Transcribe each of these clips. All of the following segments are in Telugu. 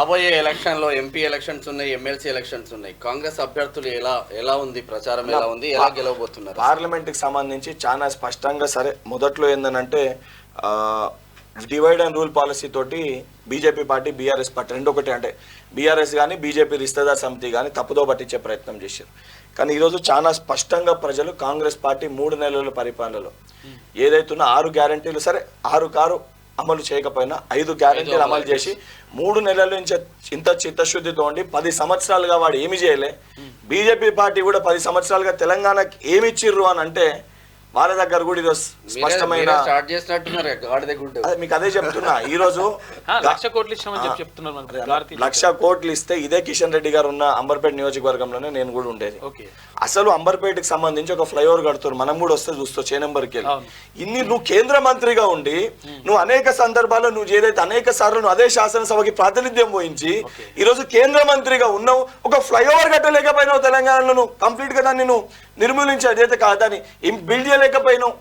రాబోయే ఎలక్షన్లో ఎంపీ ఎలక్షన్స్ ఉన్నాయి, ఎమ్మెల్సీ ఎలక్షన్స్ ఉన్నాయి. కాంగ్రెస్ అభ్యర్థులు ఎలా ఉంది, ప్రచారం ఎలా ఉంది, ఎలా గెలవబోతున్నారు? పార్లమెంట్కి సంబంధించి చాలా స్పష్టంగా సరే మొదట్లో ఏందనంటే డివైడ్ అండ్ రూల్ పాలసీ తోటి బీజేపీ పార్టీ బీఆర్ఎస్ పార్టీ రెండు ఒకటి, అంటే బీఆర్ఎస్ కానీ బీజేపీ రిస్తేదార్ సమితి కానీ తప్పుదో పట్టించే ప్రయత్నం చేశారు. కానీ ఈరోజు చాలా స్పష్టంగా ప్రజలు కాంగ్రెస్ పార్టీ 3 నెలల పరిపాలనలో ఏదైతున్నా 6 గ్యారంటీలు సరే 6 అమలు చేయకపోయినా 5 గ్యారంటీలు అమలు చేసి 3 నెలల నుంచి ఇంత చిత్తశుద్ధితో ఉండి 10 సంవత్సరాలుగా వాడు ఏమి చేయలే. బీజేపీ పార్టీ కూడా 10 సంవత్సరాలుగా తెలంగాణకి ఏమి ఇచ్చిర్రు అని అంటే వాళ్ళ దగ్గర కూడా ఈరోజు స్పష్టమైన మీకు అదే చెప్తున్నా. ఈ రోజు 1,00,00,000 కోట్లు ఇస్తే ఇదే కిషన్ రెడ్డి గారు ఉన్న అంబర్పేట నియోజకవర్గంలోనే నేను కూడా ఉండేది. అసలు అంబర్పేటకి సంబంధించి ఒక ఫ్లైఓవర్ కడుతున్నారు, మనం కూడా వస్తే చూస్తావు చేనంబర్కి వెళ్ళి. ఇన్ని నువ్వు కేంద్ర మంత్రిగా ఉండి నువ్వు అనేక సందర్భాల్లో నువ్వు ఏదైతే అనేక సార్లు నువ్వు అదే శాసనసభకి ప్రాతినిధ్యం వహించి ఈ రోజు కేంద్ర మంత్రిగా ఉన్నావు, ఒక ఫ్లైఓవర్ కట్టలేకపోయినావు తెలంగాణలో, నువ్వు కంప్లీట్ గా దాన్ని నువ్వు నిర్మూలించావు, అదైతే కాదని బిల్డ్ చేయలేకపోయినావు,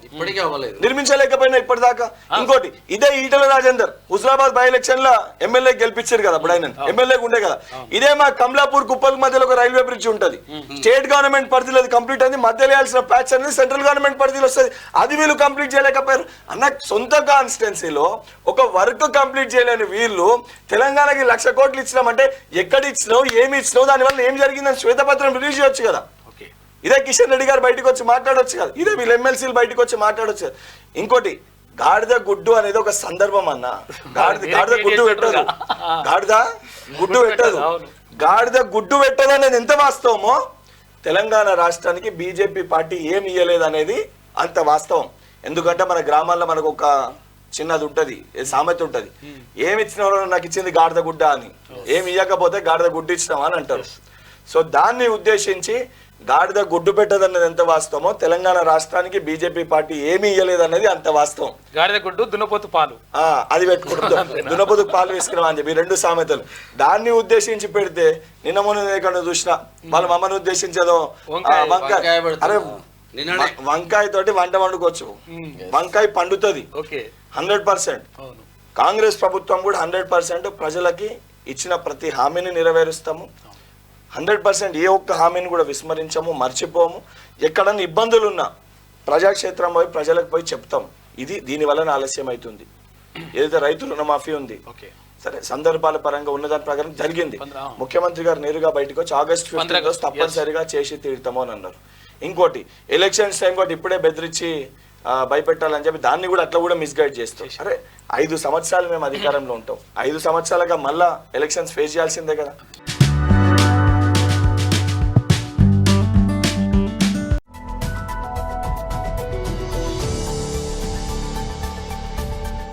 నిర్మించలేకపోయినావు ఇప్పటిదాకా. ఇంకోటి ఇదే ఈటల రాజేందర్ హుజరాబాద్ బై ఎలక్షన్ లో ఎమ్మెల్యే గెలిపించారు కదా, అప్పుడు ఆయన ఎమ్మెల్యే ఉండే కదా. ఇదే మా కమలాపూర్ కుప్పల్ మధ్యలో ఒక రైల్వే బ్రిడ్జ్ ఉంటది, స్టేట్ గవర్నమెంట్ పరిధిలో కంప్లీట్ అయింది, మధ్యలో వేయాల్సిన ప్యాచ్ అనేది సెంట్రల్ గవర్నమెంట్ పరిధిలో వస్తుంది, అది వీళ్ళు కంప్లీట్ చేయలేకపోయారు. అన్న సొంత కాన్స్టిట్యున్సీలో ఒక వర్క్ కంప్లీట్ చేయలేని వీళ్ళు తెలంగాణకి 1,00,00,000 కోట్లు ఇచ్చినామంటే ఎక్కడ ఇచ్చినావు, ఏమి ఇచ్చినావు, దానివల్ల ఏం జరిగిందని శ్వేతపత్రం రిలీజ్ చేయొచ్చు కదా. ఇదే కిషన్ రెడ్డి గారు బయటకు వచ్చి మాట్లాడొచ్చు కదా, ఇదే వీళ్ళు ఎమ్మెల్సీలు బయటకు వచ్చి మాట్లాడొచ్చు కదా. ఇంకోటి గాడిద గుడ్డు అనేది ఒక సందర్భం అన్న, గాడిద గుడ్డు పెట్టదు, గాడిద గుడ్డు పెట్టదు అనేది ఎంత వాస్తవమో తెలంగాణ రాష్ట్రానికి బీజేపీ పార్టీ ఏమి ఇయ్యలేదు అనేది అంత వాస్తవం. ఎందుకంటే మన గ్రామాల్లో మనకు ఒక చిన్నది ఉంటది, సామెత ఉంటది, ఏమి ఇచ్చినవారో నాకు ఇచ్చింది గాడిద గుడ్డ అని, ఏమి ఇవ్వకపోతే గాడిద గుడ్డు ఇచ్చినావా అని అంటారు. సో దాన్ని ఉద్దేశించి గాడిద గుడ్డు పెట్టదన్నది ఎంత వాస్తవమో తెలంగాణ రాష్ట్రానికి బీజేపీ పార్టీ ఏమీ ఇయ్యలేదన్నది అంత వాస్తవం. గాడిద గుడ్డు దున్నపోతు పాలు అది పెట్టుకుంటాం, దున్నపోతు పాలు వేసుకున్నాం అని చెప్పి 2 సామెతలు దాన్ని ఉద్దేశించి పెడితే నిన్న మొన్న ఎక్కడ చూసినా వాళ్ళ మమ్మల్ని ఉద్దేశించేదో వంకాయ, అరే వంకాయ తోటి వంట వండుకోవచ్చు, వంకాయ పండుతుంది 100%. కాంగ్రెస్ ప్రభుత్వం కూడా 100% ప్రజలకి ఇచ్చిన ప్రతి హామీని నెరవేరుస్తాము, 100% ఏ ఒక్క హామీని కూడా విస్మరించము, మర్చిపోము. ఎక్కడన్నా ఇబ్బందులు ఉన్నా ప్రజాక్షేత్రం పోయి ప్రజలకు పోయి చెప్తాం, ఇది దీని వలన ఆలస్యం అవుతుంది. ఏదైతే రైతు రుణమాఫీ ఉంది సరే సందర్భాల పరంగా ఉన్నదాని ప్రకారం జరిగింది, ముఖ్యమంత్రి గారు నేరుగా బయటకు వచ్చి August 15 తప్పనిసరిగా చేసి తీరుతాము అని అన్నారు. ఇంకోటి ఎలక్షన్స్ టైం కూడా ఇప్పుడే బెదిరించి భయపెట్టాలని చెప్పి దాన్ని కూడా అట్లా కూడా మిస్గైడ్ చేస్తాం. అరే 5 సంవత్సరాలు మేము అధికారంలో ఉంటాం, 5 సంవత్సరాలుగా మళ్ళా ఎలక్షన్స్ ఫేస్ చేయాల్సిందే కదా.